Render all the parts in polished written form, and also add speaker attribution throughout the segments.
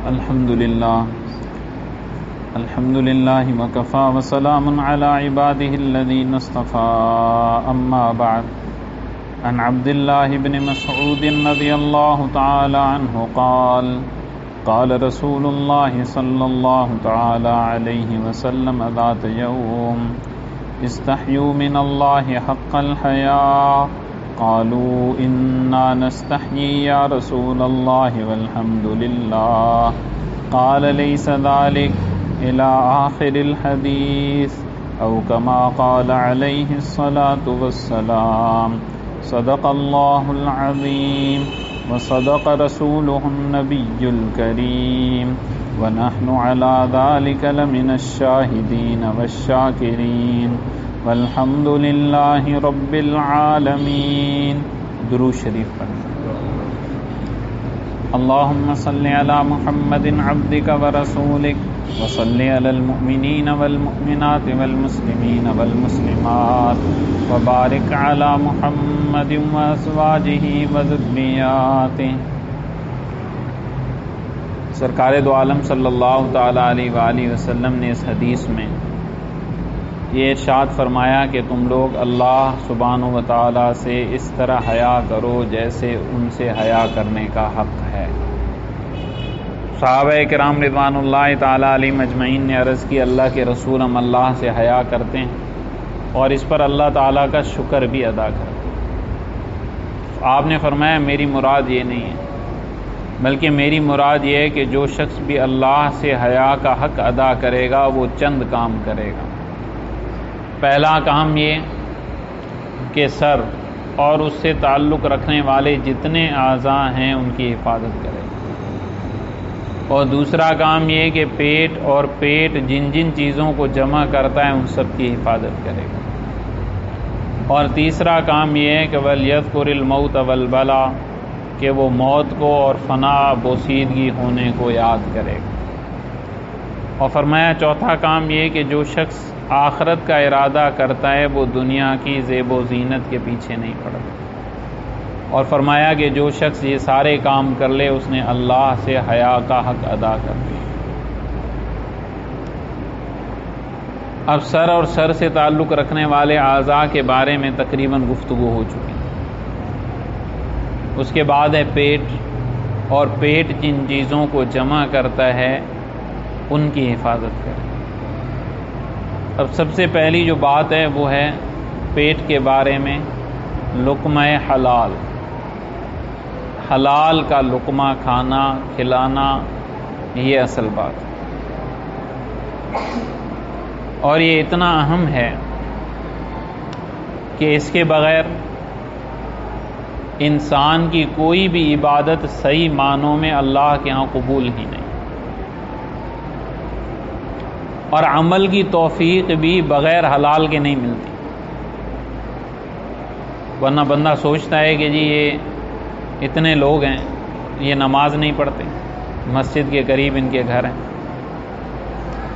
Speaker 1: الحمد لله وكفى وسلام على عباده الذين اصطفى أما بعد عن عبد الله بن مسعود رضي الله تعالى عنه قال رسول الله صلى الله تعالى عليه وسلم ذات يوم استحيوا من الله حق الحياء قالوا إنا نستحيي يا رسول الله والحمد لله قال ليس ذلك إلى آخر الحديث أو كما قال عليه الصلاة والسلام صدق الله العظيم وصدق رسوله النبي الكريم ونحن على ذلك لمن الشاهدين والشاكرين والحمد لله رب العالمين. درود شریف پڑھیں. اللهم صل على محمد عبدك ورسولك وصل على المؤمنين والمؤمنات والمسلمين والمسلمات وبارك على محمد وازواجه وذرياته. سرکار دو عالم صلی اللہ تعالی علیہ وآلہ وسلم نے اس حدیث میں یہ ارشاد فرمایا کہ تم لوگ اللہ سبحانہ و تعالی سے اس طرح حیا کرو جیسے ان سے حیا کرنے کا حق ہے. صحابہ کرام رضوان اللہ تعالی علیہم اجمعین نے عرض کی اللہ کے رسول ہم اللہ سے حیا کرتے ہیں اور اس پر اللہ تعالیٰ کا شکر بھی ادا کرتے ہیں. آپ نے فرمایا میری مراد یہ نہیں ہے بلکہ میری مراد یہ ہے کہ جو شخص بھی اللہ سے حیا کا حق ادا کرے گا وہ چند کام کرے گا. پہلا کام یہ کہ سر اور اس سے تعلق رکھنے والے جتنے اعضاء ہیں ان کی حفاظت کرے گا. اور دوسرا کام یہ کہ پیٹ جن جن چیزوں کو جمع کرتا ہے ان سب کی حفاظت کرے گا. اور تیسرا کام یہ ہے کہ وَلْيَذْكُرِ الْمَوْتَ وَالْبَلَا کہ وہ موت کو اور فنا بوسیدگی ہونے کو یاد کرے گا. اور فرمایا چوتھا کام یہ کہ جو شخص آخرت کا ارادہ کرتا ہے وہ دنیا کی زیب و زینت کے پیچھے نہیں پڑتا. اور فرمایا کہ جو شخص یہ سارے کام کر لے اس نے اللہ سے حیا کا حق ادا کر دیا. اب سر اور سر سے تعلق رکھنے والے اعضاء کے بارے میں تقریباً گفتگو ہو چکی. اس کے بعد ہے پیٹ اور پیٹ جن چیزوں کو جمع کرتا ہے ان کی حفاظت کرے. اب سب سے پہلی جو بات ہے وہ ہے پیٹ کے بارے میں لقمہ حلال. حلال کا لقمہ کھانا کھلانا یہ اصل بات ہے. اور یہ اتنا اہم ہے کہ اس کے بغیر انسان کی کوئی بھی عبادت صحیح معنوں میں اللہ کے ہاں قبول ہی نہیں. اور عمل کی توفیق بھی بغیر حلال کے نہیں ملتی. ورنہ بندہ سوچتا ہے کہ جی یہ اتنے لوگ ہیں یہ نماز نہیں پڑھتے، مسجد کے قریب ان کے گھر ہیں،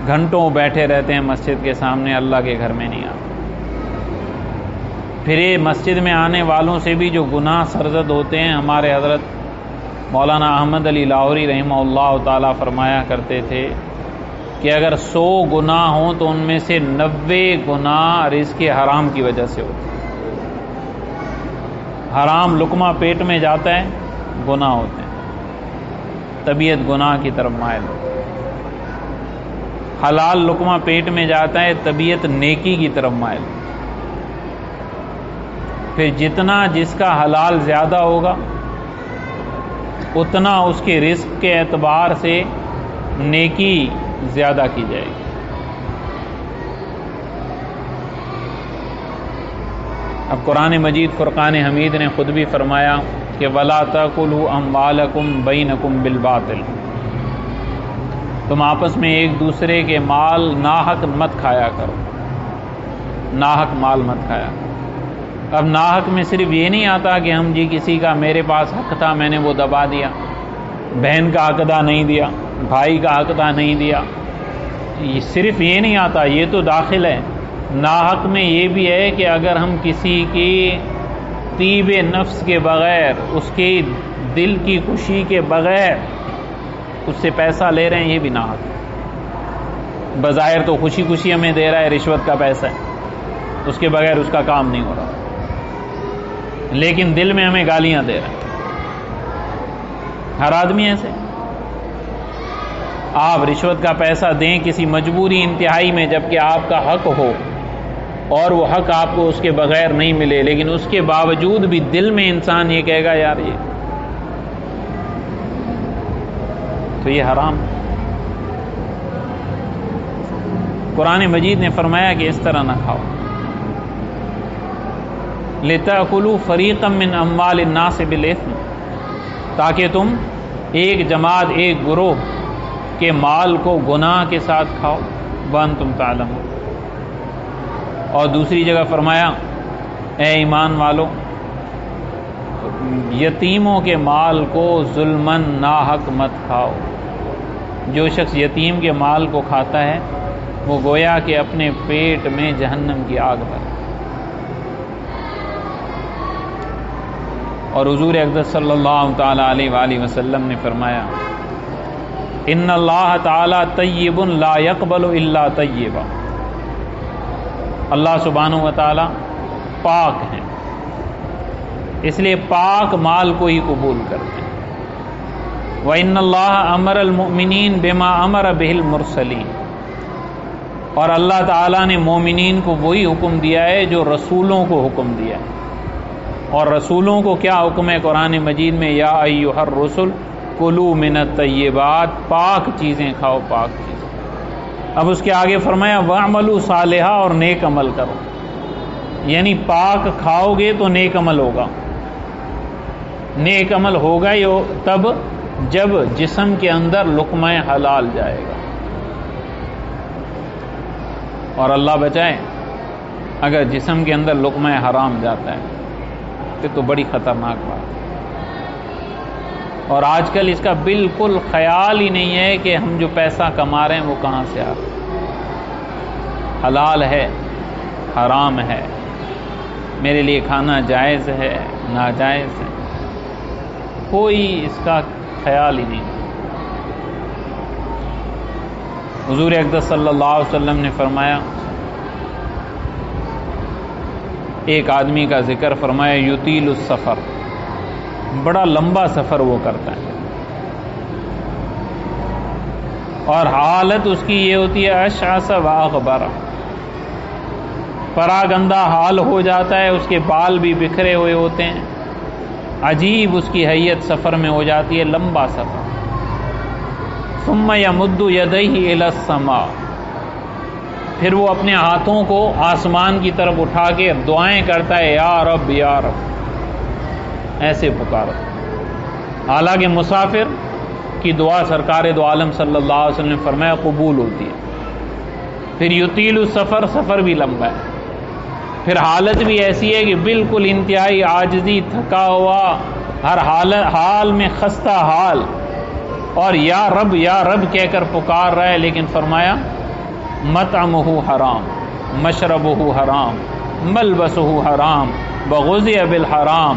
Speaker 1: گھنٹوں بیٹھے رہتے ہیں مسجد کے سامنے، اللہ کے گھر میں نہیں آتے. پھر یہ مسجد میں آنے والوں سے بھی جو گناہ سرزد ہوتے ہیں. ہمارے حضرت مولانا احمد علی لاہوری رحمہ اللہ تعالیٰ فرمایا کرتے تھے کہ اگر 100 گناہ ہوں تو ان میں سے 90 گناہ رزق حرام کی وجہ سے ہوتے ہیں. حرام لقمہ پیٹ میں جاتا ہے گناہ ہوتے ہیں، طبیعت گناہ کی طرف مائل ہوتی ہے. حلال لقمہ پیٹ میں جاتا ہے طبیعت نیکی کی طرف مائل ہوتی ہے. پھر جتنا جس کا حلال زیادہ ہوگا اتنا اس کے رزق کے اعتبار سے نیکی زیادہ کی جائے گی. اب قرآن مجید فرقان حمید نے خود بھی فرمایا کہ وَلَا تَأْكُلُوا أَمْوَالَكُمْ بَيْنَكُمْ بِالْبَاطِلِ تم آپس میں ایک دوسرے کے مال ناحق مت کھایا کرو، ناحق مال مت کھایا کرو. اب ناحق میں صرف یہ نہیں آتا کہ ہم جی کسی کا میرے پاس حق تھا میں نے وہ دبا دیا، بہن کا حق ادا نہیں دیا، بھائی کا حق ادا نہیں دیا، صرف یہ نہیں آتا، یہ تو داخل ہے. ناحق میں یہ بھی ہے کہ اگر ہم کسی کی طیب نفس کے بغیر، اس کے دل کی خوشی کے بغیر اس سے پیسہ لے رہے ہیں، یہ بھی ناحق ہے۔ بظاہر تو خوشی خوشی ہمیں دے رہا ہے، رشوت کا پیسہ ہے، اس کے بغیر اس کا کام نہیں ہو رہا، لیکن دل میں ہمیں گالیاں دے رہا ہے۔ ہر آدمی ایسے۔ آپ رشوت کا پیسہ دیں کسی مجبوری انتہائی میں، جبکہ آپ کا حق ہو اور وہ حق آپ کو اس کے بغیر نہیں ملے، لیکن اس کے باوجود بھی دل میں انسان یہ کہے گا یار یہ تو یہ حرام۔ قرآن مجید نے فرمایا کہ اس طرح نہ کھاؤ۔ لِتَأْكُلُوا فَرِيقًا مِّنْ أَمْوَالِ النَّاسِ بِالْإِثْمِ، تاکہ تم ایک جماعت، ایک گروہ کے مال کو گناہ کے ساتھ کھاؤ، وَأَنْتُمْ تَعْلَمُونَ۔ اور دوسری جگہ فرمایا اے ایمان والو، یتیموں کے مال کو ظلماً ناحق مت کھاؤ۔ جو شخص یتیم کے مال کو کھاتا ہے وہ گویا کہ اپنے پیٹ میں جہنم کی آگ بھر۔ اور حضور اقدس صلی اللہ تعالی علیہ وآلہ وسلم نے فرمایا ان اللہ تعالی طیب لا يقبل الا طیبا، اللہ سبحانہ و تعالی پاک ہیں، اس لیے پاک مال کو ہی قبول کرتے ہیں۔ وَإِنَّ اللَّهَ أَمَرَ الْمُؤْمِنِينَ بِمَا أَمَرَ بِهِ الْمُرْسَلِينَ، اور اللہ تعالیٰ نے مومنین کو وہی حکم دیا ہے جو رسولوں کو حکم دیا ہے۔ اور رسولوں کو کیا حکم ہے قرآن مجید میں؟ یا ایھا الرسل کلوا من الطیبات، پاک چیزیں کھاؤ، پاک چیزیں۔ اب اس کے آگے فرمایا وَاعْمَلُوا صالحا، اور نیک عمل کرو، یعنی پاک کھاؤ گے تو نیک عمل ہوگا۔ نیک عمل ہوگا یہ تب جب جسم کے اندر لقمہ حلال جائے گا، اور اللہ بچائے اگر جسم کے اندر لقمہ حرام جاتا ہے پھر تو بڑی خطرناک بات ہے۔ اور آج کل اس کا بالکل خیال ہی نہیں ہے کہ ہم جو پیسہ کما رہے ہیں وہ کہاں سے آ رہا ہے، حلال ہے حرام ہے، میرے لیے کھانا جائز ہے ناجائز ہے، کوئی اس کا خیال ہی نہیں۔ حضور اقدس صلی اللہ علیہ وسلم نے فرمایا، ایک آدمی کا ذکر فرمایا یطیل السفر، بڑا لمبا سفر وہ کرتا ہے، اور حالت اس کی یہ ہوتی ہے اشعث واغبر، پراگندہ حال ہو جاتا ہے، اس کے بال بھی بکھرے ہوئے ہوتے ہیں، عجیب اس کی حیت سفر میں ہو جاتی ہے، لمبا سفر۔ ثم یمد یدیہ الی السماء، پھر وہ اپنے ہاتھوں کو آسمان کی طرف اٹھا کے دعائیں کرتا ہے، یا رب یا رب، ایسے پکارتا۔ حالانکہ مسافر کی دعا سرکار دو عالم صلی اللہ علیہ وسلم نے فرمایا قبول ہوتی ہے۔ پھر یطیل السفر، سفر بھی لمبا ہے، پھر حالت بھی ایسی ہے کہ بالکل انتہائی عاجزی، تھکا ہوا، ہر حال میں خستہ حال، اور یا رب کہہ کر پکار رہا ہے، لیکن فرمایا مطعمہ حرام، مشربہ حرام، ملبسہ حرام، وغذی بالحرام،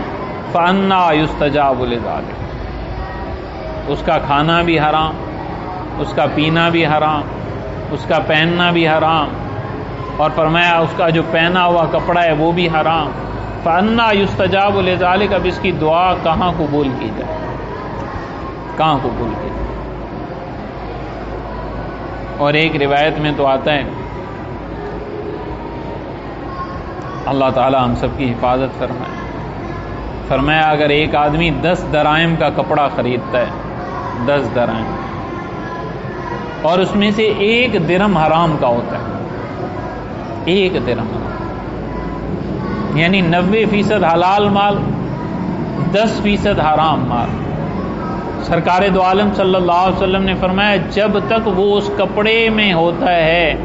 Speaker 1: فأنی یستجاب لذلک، اس کا کھانا بھی حرام، اس کا پینا بھی حرام، اس کا پہننا بھی حرام، اور فرمایا اس کا جو پہنا ہوا کپڑا ہے وہ بھی حرام، فأنی یستجاب لذلک، اب اس کی دعا کہاں قبول کی جائے، کہاں قبول کی جائے۔ اور ایک روایت میں تو آتا ہے، اللہ تعالی ہم سب کی حفاظت فرمائے، فرمایا اگر ایک آدمی 10 دراہم کا کپڑا خریدتا ہے، 10 دراہم، اور اس میں سے 1 درہم حرام کا ہوتا ہے، 1 درہم، یعنی 90% حلال مال، 10% حرام مال، سرکار دو عالم صلی اللہ علیہ وسلم نے فرمایا جب تک وہ اس کپڑے میں ہوتا ہے،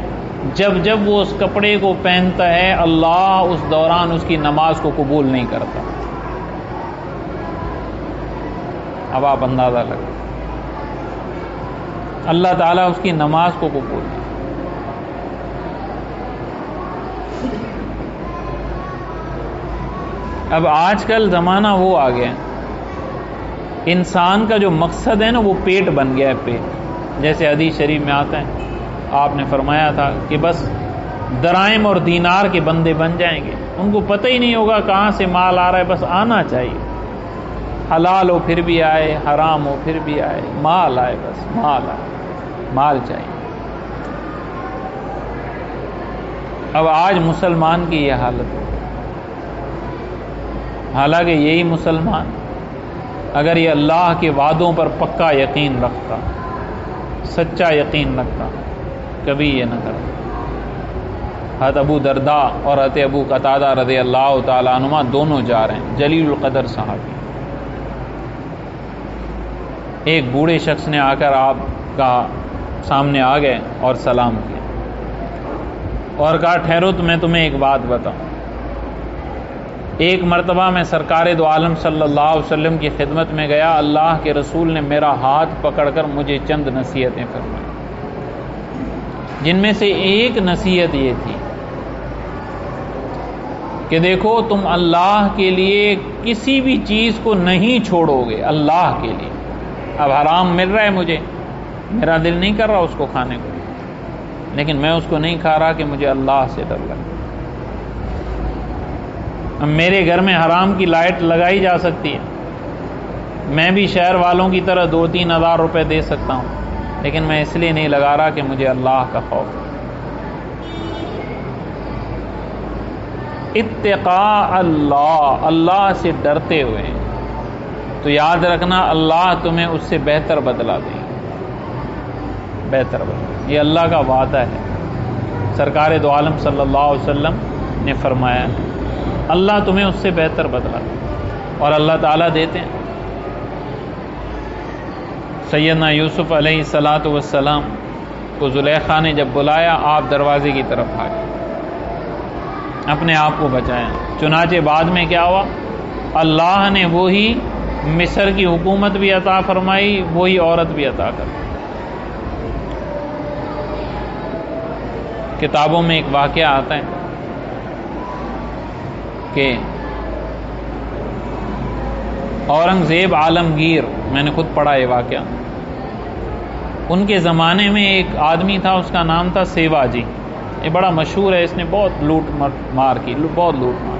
Speaker 1: جب وہ اس کپڑے کو پہنتا ہے، اللہ اس دوران اس کی نماز کو قبول نہیں کرتا۔ اب آپ اندازہ لگائیں، اللہ تعالیٰ اس کی نماز کو قبول نہیں۔ اب آج کل زمانہ وہ آ گیا انسان کا جو مقصد ہے نا وہ پیٹ بن گیا ہے، پیٹ. جیسے حدیث شریف میں آتا ہے، آپ نے فرمایا تھا کہ بس درائم اور دینار کے بندے بن جائیں گے، ان کو پتہ ہی نہیں ہوگا کہاں سے مال آ رہا ہے، بس آنا چاہیے، حلال ہو پھر بھی آئے، حرام ہو پھر بھی آئے، مال آئے، بس مال آئے، مال چاہیے. اب آج مسلمان کی یہ حالت ہے. حالانکہ یہی مسلمان اگر یہ اللہ کے وعدوں پر پکا یقین رکھتا، سچا یقین رکھتا، کبھی یہ نہ کرتا. حضرت ابو درداء اور حضرت ابو قتادہ رضی اللہ تعالیٰ عنہما دونوں جا رہے ہیں، جلیل القدر صحابی. ایک بوڑھے شخص نے آ کر آپ کا سامنے آ گئے اور سلام کیا اور کہا ٹھہرو تو میں تمہیں ایک بات بتاؤں. ایک مرتبہ میں سرکار دو عالم صلی اللہ علیہ وسلم کی خدمت میں گیا، اللہ کے رسول نے میرا ہاتھ پکڑ کر مجھے چند نصیحتیں فرمائیں، جن میں سے ایک نصیحت یہ تھی کہ دیکھو تم اللہ کے لیے کسی بھی چیز کو نہیں چھوڑو گے، اللہ کے لیے. اب حرام مل رہا ہے مجھے، میرا دل نہیں کر رہا اس کو کھانے کو، لیکن میں اس کو نہیں کھا رہا کہ مجھے اللہ سے ڈر لگا. اب میرے گھر میں حرام کی لائٹ لگائی جا سکتی ہے، میں بھی شہر والوں کی طرح 2-3 ہزار روپے دے سکتا ہوں، لیکن میں اس لیے نہیں لگا رہا کہ مجھے اللہ کا خوف ہے. اتقاء اللہ، اللہ سے ڈرتے ہوئے تو یاد رکھنا اللہ تمہیں اس سے بہتر بدلا دیں گے، بہتر بدلا. یہ اللہ کا وعدہ ہے. سرکار دو عالم صلی اللہ علیہ وسلم نے فرمایا اللہ تمہیں اس سے بہتر بدلا دے، اور اللہ تعالیٰ دیتے ہیں. سیدنا یوسف علیہ الصلاۃ والسلام کو زلیخا نے جب بلایا، آپ دروازے کی طرف بھاگے، اپنے آپ کو بچایا. چنانچہ بعد میں کیا ہوا، اللہ نے وہی مصر کی حکومت بھی عطا فرمائی، وہی عورت بھی عطا کر. کتابوں میں ایک واقعہ آتا ہے کہ اورنگزیب عالمگیر، میں نے خود پڑھا یہ واقعہ، ان کے زمانے میں ایک آدمی تھا، اس کا نام تھا سیوا جی. یہ بڑا مشہور ہے، اس نے بہت لوٹ مار کی، بہت لوٹ مار.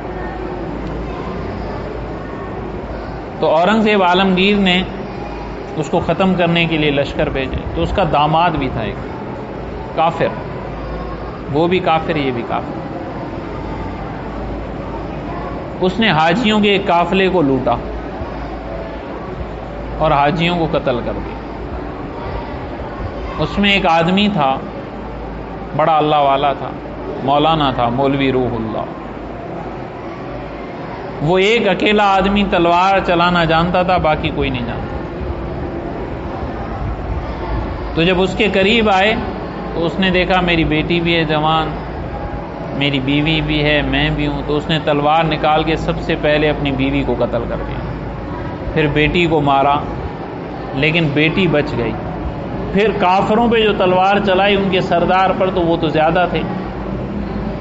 Speaker 1: تو اورنگزیب عالمگیر نے اس کو ختم کرنے کے لیے لشکر بھیجے. تو اس کا داماد بھی تھا ایک کافر، وہ بھی کافر، یہ بھی کافر. اس نے حاجیوں کے ایک قافلے کو لوٹا اور حاجیوں کو قتل کر دیا. اس میں ایک آدمی تھا، بڑا اللہ والا تھا، مولانا تھا، مولوی روح اللہ. وہ ایک اکیلا آدمی تلوار چلانا جانتا تھا، باقی کوئی نہیں جانتا. تو جب اس کے قریب آئے تو اس نے دیکھا میری بیٹی بھی ہے جوان، میری بیوی بھی ہے، میں بھی ہوں. تو اس نے تلوار نکال کے سب سے پہلے اپنی بیوی کو قتل کر دیا، پھر بیٹی کو مارا، لیکن بیٹی بچ گئی. پھر کافروں پہ جو تلوار چلائی ان کے سردار پر، تو وہ تو زیادہ تھے،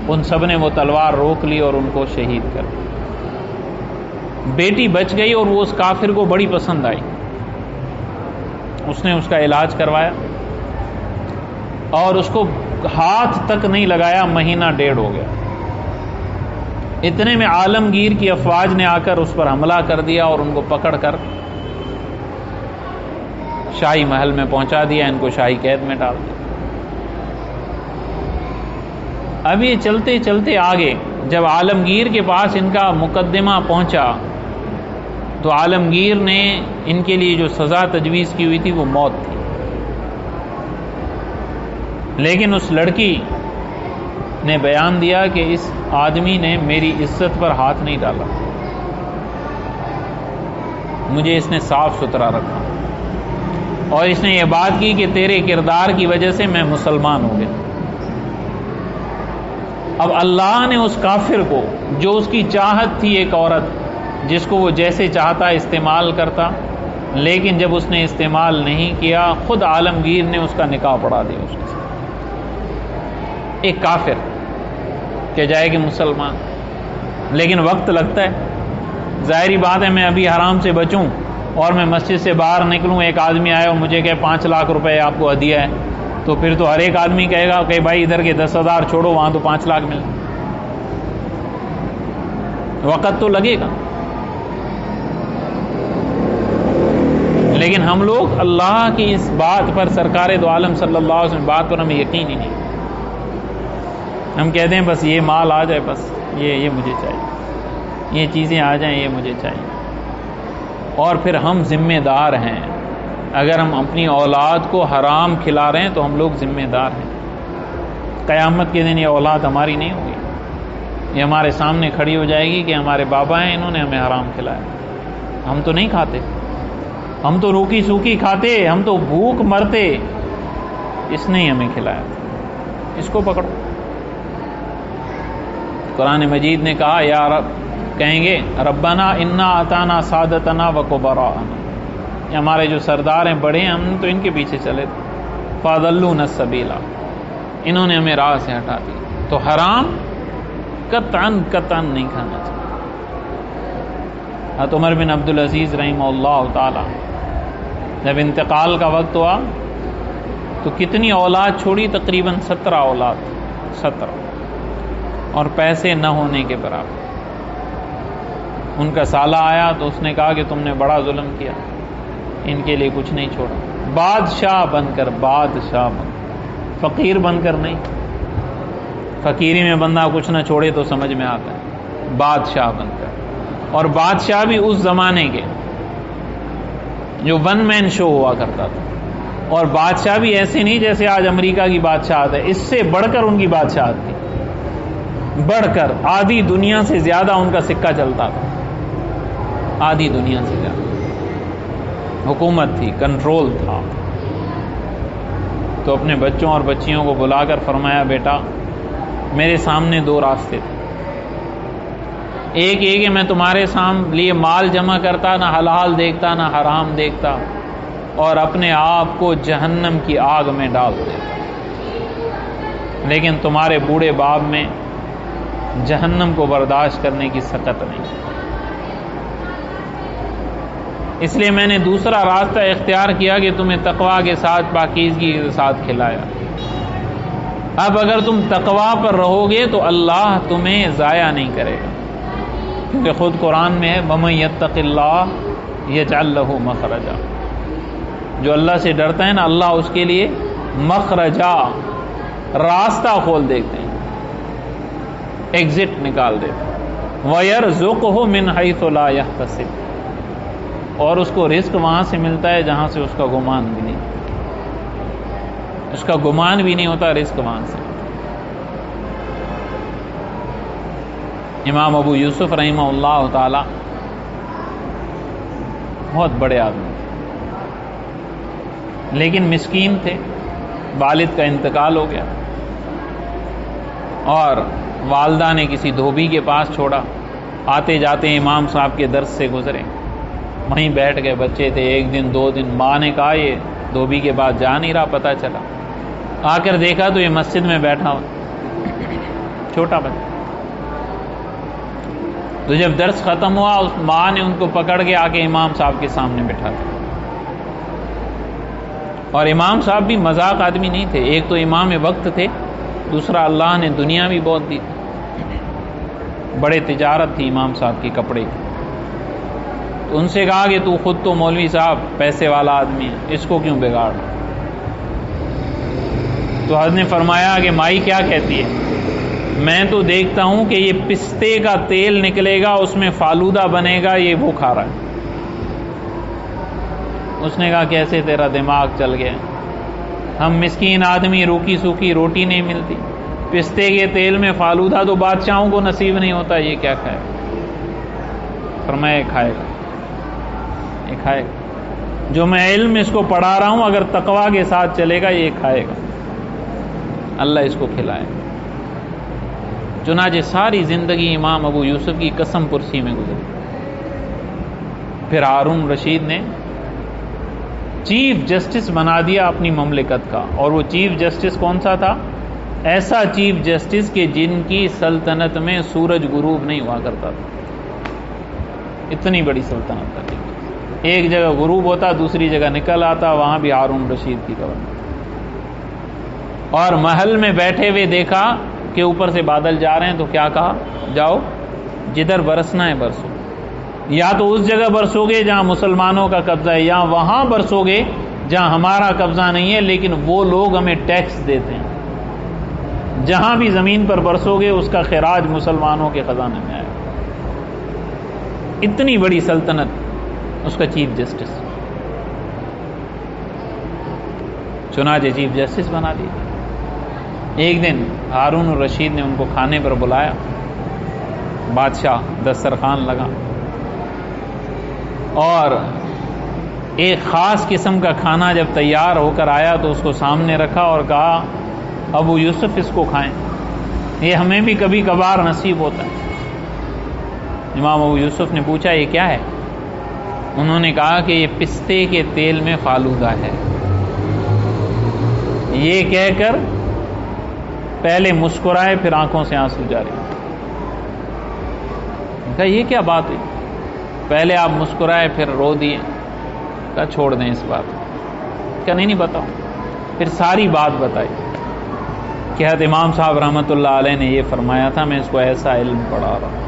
Speaker 1: ان سب نے وہ تلوار روک لی اور ان کو شہید کر دیا. بیٹی بچ گئی اور وہ اس کافر کو بڑی پسند آئی. اس نے اس کا علاج کروایا اور اس کو ہاتھ تک نہیں لگایا، مہینہ ڈیڑھ ہو گیا. اتنے میں عالمگیر کی افواج نے آ کر اس پر حملہ کر دیا اور ان کو پکڑ کر شاہی محل میں پہنچا دیا، ان کو شاہی قید میں ڈال دیا. اب یہ چلتے چلتے آگے جب عالمگیر کے پاس ان کا مقدمہ پہنچا تو عالمگیر نے ان کے لیے جو سزا تجویز کی ہوئی تھی وہ موت تھی. لیکن اس لڑکی نے بیان دیا کہ اس آدمی نے میری عزت پر ہاتھ نہیں ڈالا، مجھے اس نے صاف ستھرا رکھا، اور اس نے یہ بات کی کہ تیرے کردار کی وجہ سے میں مسلمان ہو گیا. اب اللہ نے اس کافر کو، جو اس کی چاہت تھی ایک عورت جس کو وہ جیسے چاہتا استعمال کرتا، لیکن جب اس نے استعمال نہیں کیا، خود عالمگیر نے اس کا نکاح پڑھا دیا اس کے ساتھ. ایک کافر کہ جائے کہ مسلمان، لیکن وقت لگتا ہے. ظاہری بات ہے میں ابھی حرام سے بچوں اور میں مسجد سے باہر نکلوں، ایک آدمی آئے اور مجھے کہے 5 لاکھ روپے آپ کو ہدیہ ہے، تو پھر تو ہر ایک آدمی کہے گا کہ بھائی ادھر کے 10,000 چھوڑو، وہاں تو 5 لاکھ مل، وقت تو لگے گا۔ لیکن ہم لوگ اللہ کی اس بات پر، سرکار دو عالم صلی اللہ علیہ وسلم بات پر ہمیں یقین ہی نہیں، ہم کہتے ہیں بس یہ مال آ جائے، بس یہ مجھے چاہیے، یہ چیزیں آ جائیں، یہ مجھے چاہیے۔ اور پھر ہم ذمہ دار ہیں، اگر ہم اپنی اولاد کو حرام کھلا رہے ہیں تو ہم لوگ ذمہ دار ہیں۔ قیامت کے دن یہ اولاد ہماری نہیں ہوگی، یہ ہمارے سامنے کھڑی ہو جائے گی کہ ہمارے بابا ہیں، انہوں نے ہمیں حرام کھلایا، ہم تو نہیں کھاتے، ہم تو روکی سوکی کھاتے، ہم تو بھوک مرتے، اس نے ہی ہمیں کھلایا، اس کو پکڑو۔ قرآن مجید نے کہا یا رب، کہیں گے ربنا انا اطعنا سادتنا وکبراءنا، یہ ہمارے جو سردار ہیں، بڑے ہیں، ہم تو ان کے پیچھے چلے تھے، فاضلونا السبیل، انہوں نے ہمیں راہ سے ہٹا دیا۔ تو حرام قطعاً نہیں کھانا چاہیے۔ حضرت عمر بن عبدالعزیز رحمہ اللہ تعالی جب انتقال کا وقت ہوا تو کتنی اولاد چھوڑی؟ تقریباً 17 اولاد، 17، اور پیسے نہ ہونے کے برابر۔ ان کا سالہ آیا تو اس نے کہا کہ تم نے بڑا ظلم کیا، ان کے لیے کچھ نہیں چھوڑا، بادشاہ بن کر، فقیر بن کر نہیں۔ فقیری میں بندہ کچھ نہ چھوڑے تو سمجھ میں آتا ہے، بادشاہ بن کر، اور بادشاہ بھی اس زمانے کے جو 1 مین شو ہوا کرتا تھا، اور بادشاہ بھی ایسے نہیں جیسے آج امریکہ کی بادشاہت ہے، اس سے بڑھ کر ان کی بادشاہت تھی، بڑھ کر آدھی دنیا سے زیادہ ان کا سکہ چلتا تھا، آدھی دنیا سے زیادہ حکومت تھی، کنٹرول تھا۔ تو اپنے بچوں اور بچیوں کو بلا کر فرمایا بیٹا میرے سامنے 2 راستے تھے، ایک یہ کہ میں تمہارے لیے مال جمع کرتا، نہ حلال دیکھتا نہ حرام دیکھتا، اور اپنے آپ کو جہنم کی آگ میں ڈال دیتا، لیکن تمہارے بوڑھے باپ میں جہنم کو برداشت کرنے کی سخت نہیں، اس لیے میں نے دوسرا راستہ اختیار کیا کہ تمہیں تقویٰ کے ساتھ، پاکیزگی کے ساتھ کھلایا۔ اب اگر تم تقویٰ پر رہو گے تو اللہ تمہیں ضائع نہیں کرے گا، کیونکہ خود قرآن میں ہے وَمَن يَتَّقِ اللَّهَ يَجْعَل لَّهُ مَخْرَجًا، جو اللہ سے ڈرتا ہے نا، اللہ اس کے لیے مخرجا، راستہ کھول دیتے ہیں، ایگزٹ نکال دیتے ہیں، وَيَرْزُقْهُ مِنْ حَيْثُ لَا يَحْتَسِبُ، اور اس کو رزق وہاں سے ملتا ہے جہاں سے اس کا گمان بھی نہیں، اس کا گمان بھی نہیں ہوتا، رزق وہاں سے۔ امام ابو یوسف رحمہ اللہ تعالی بہت بڑے آدمی تھے، لیکن مسکین تھے، والد کا انتقال ہو گیا، اور والدہ نے کسی دھوبی کے پاس چھوڑا، آتے جاتے امام صاحب کے درس سے گزرے، وہیں بیٹھ گئے، بچے تھے، 1 دن 2 دن، ماں نے کہا یہ دھوبی کے بعد جا نہیں رہا، پتہ چلا، آ کر دیکھا تو یہ مسجد میں بیٹھا ہوا، چھوٹا بچہ۔ تو جب درس ختم ہوا، اس ماں نے ان کو پکڑ کے آ کے امام صاحب کے سامنے بٹھا دیا، اور امام صاحب بھی مذاق آدمی نہیں تھے، ایک تو امام وقت تھے، دوسرا اللہ نے دنیا بھی بہت دی، بڑے تجارت تھی امام صاحب کی کپڑے کی۔ تو ان سے کہا کہ تو خود تو مولوی صاحب پیسے والا آدمی ہے، اس کو کیوں بگاڑ؟ تو حضرت نے فرمایا کہ مائی کیا کہتی ہے؟ میں تو دیکھتا ہوں کہ یہ پستے کا تیل نکلے گا، اس میں فالودہ بنے گا، یہ وہ کھا رہا ہے۔ اس نے کہا کیسے تیرا دماغ چل گیا؟ ہم مسکین آدمی، روکی سوکھی روٹی نہیں ملتی، پستے کے تیل میں فالودہ تو بادشاہوں کو نصیب نہیں ہوتا، یہ کیا کھائے؟ فرمایا یہ کھائے گا، یہ کھائے گا، جو میں علم اس کو پڑھا رہا ہوں اگر تقویٰ کے ساتھ چلے گا یہ کھائے گا، اللہ اس کو کھلائے گا۔ چنانچہ ساری زندگی امام ابو یوسف کی قسم پرسی میں گزری۔ پھر ہارون رشید نے چیف جسٹس بنا دیا اپنی مملکت کا، اور وہ چیف جسٹس کون سا تھا؟ ایسا چیف جسٹس کہ جن کی سلطنت میں سورج غروب نہیں ہوا کرتا تھا، اتنی بڑی سلطنت تھی، ایک جگہ غروب ہوتا، دوسری جگہ نکل آتا، وہاں بھی ہارون رشید کی قبر میں۔ اور محل میں بیٹھے ہوئے دیکھا کہ اوپر سے بادل جا رہے ہیں، تو کیا کہا؟ جاؤ جدھر برسنا ہے برسو، یا تو اس جگہ برسو گے جہاں مسلمانوں کا قبضہ ہے، یا وہاں برسو گے جہاں ہمارا قبضہ نہیں ہے لیکن وہ لوگ ہمیں ٹیکس دیتے ہیں۔ جہاں بھی زمین پر برسو گے اس کا خراج مسلمانوں کے خزانے میں آئے گا۔ اتنی بڑی سلطنت، اس کا چیف جسٹس، چنانچہ چیف جسٹس بنا دیا۔ ایک دن ہارون الرشید نے ان کو کھانے پر بلایا، بادشاہ دسترخوان لگا اور ایک خاص قسم کا کھانا جب تیار ہو کر آیا تو اس کو سامنے رکھا اور کہا ابو یوسف اس کو کھائیں، یہ ہمیں بھی کبھی کبھار نصیب ہوتا ہے۔ امام ابو یوسف نے پوچھا یہ کیا ہے؟ انہوں نے کہا کہ یہ پستے کے تیل میں فالودہ ہے۔ یہ کہہ کر پہلے مسکرائے، پھر آنکھوں سے آنسو جاری۔ کہا یہ کیا بات ہے؟ پہلے آپ مسکرائے پھر رو دیے۔ کہا چھوڑ دیں اس بات کو۔ کہا نہیں بتاؤ۔ پھر ساری بات بتائی کہ حضرت امام صاحب رحمۃ اللہ علیہ نے یہ فرمایا تھا، میں اس کو ایسا علم پڑھا رہا ہوں۔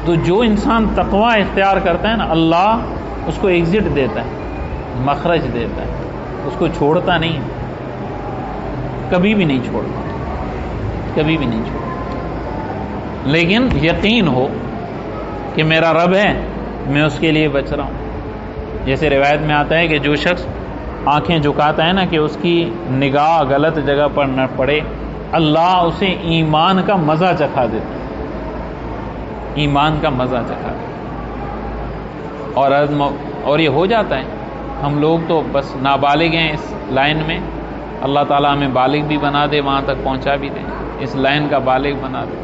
Speaker 1: تو جو انسان تقوی اختیار کرتا ہے نا، اللہ اس کو ایگزٹ دیتا ہے، مخرج دیتا ہے، اس کو چھوڑتا نہیں، کبھی بھی نہیں چھوڑتا، کبھی بھی نہیں چھوڑتا۔ لیکن یقین ہو کہ میرا رب ہے، میں اس کے لیے بچ رہا ہوں۔ جیسے روایت میں آتا ہے کہ جو شخص آنکھیں جھکاتا ہے نا کہ اس کی نگاہ غلط جگہ پر نہ پڑے، اللہ اسے ایمان کا مزہ چکھا دیتا ہے، ایمان کا مزہ چکھا دیتا ہے۔ اور یہ ہو جاتا ہے۔ ہم لوگ تو بس نابالغ ہیں اس لائن میں، اللہ تعالیٰ ہمیں بالغ بھی بنا دے، وہاں تک پہنچا بھی دے، اس لائن کا بالغ بنا دے۔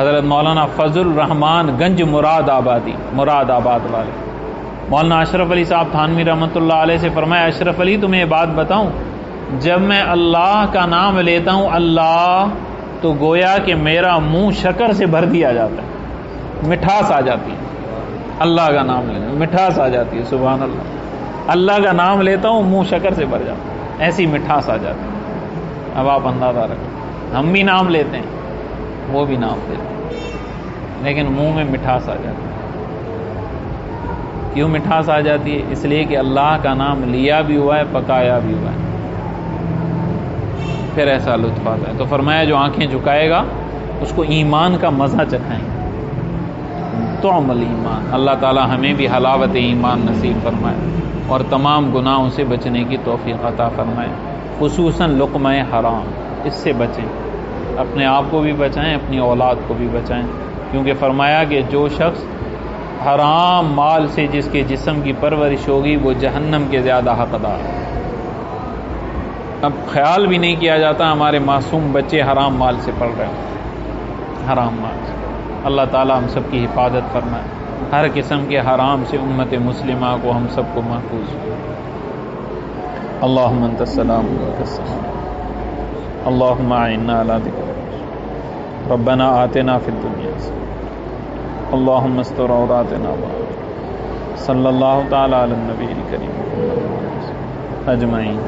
Speaker 1: حضرت مولانا فضل الرحمان گنج مراد آباد والے مولانا اشرف علی صاحب تھانوی رحمۃ اللہ علیہ سے فرمایا، اشرف علی تمہیں یہ بات بتاؤں، جب میں اللہ کا نام لیتا ہوں اللہ، تو گویا کہ میرا منہ شکر سے بھر دیا جاتا ہے، مٹھاس آ جاتی ہے۔ اللہ کا نام لینا مٹھاس آ جاتی ہے، سبحان اللہ۔ اللہ کا نام لیتا ہوں منہ شکر سے بھر جاتا ہے، ایسی مٹھاس آ جاتی ہے۔ اب آپ اندازہ رکھیں، ہم بھی نام لیتے ہیں، وہ بھی نام لیتے ہیں، لیکن منہ میں مٹھاس آ جاتی ہے۔ کیوں مٹھاس آ جاتی ہے؟ اس لیے کہ اللہ کا نام لیا بھی ہوا ہے، پکایا بھی ہوا ہے، پھر ایسا لطف آتا ہے۔ تو فرمایا جو آنکھیں جھکائے گا اس کو ایمان کا مزہ چکھائیں گے، طعم الایمان۔ اللہ تعالی ہمیں بھی حلاوت ایمان نصیب فرمائے اور تمام گناہوں سے بچنے کی توفیق عطا فرمائے، خصوصاً لقمہ حرام، اس سے بچیں، اپنے آپ کو بھی بچائیں، اپنی اولاد کو بھی بچائیں، کیونکہ فرمایا کہ جو شخص حرام مال سے جس کے جسم کی پرورش ہوگی وہ جہنم کے زیادہ حقدار۔ اب خیال بھی نہیں کیا جاتا ہمارے معصوم بچے حرام مال سے پڑھ رہے ہیں، حرام مال سے۔ اللہ تعالی ہم سب کی حفاظت فرمائے، ہر قسم کے حرام سے امت مسلمہ کو ہم سب کو محفوظ۔ اللہم انت السلام و منک السلام، اللہم اعنا علی ذکرک، ربنا آتنا فی الدنیا حسنہ، اللہم استر عوراتنا، صلی اللہ تعالی علی النبی الکریم اجمعین۔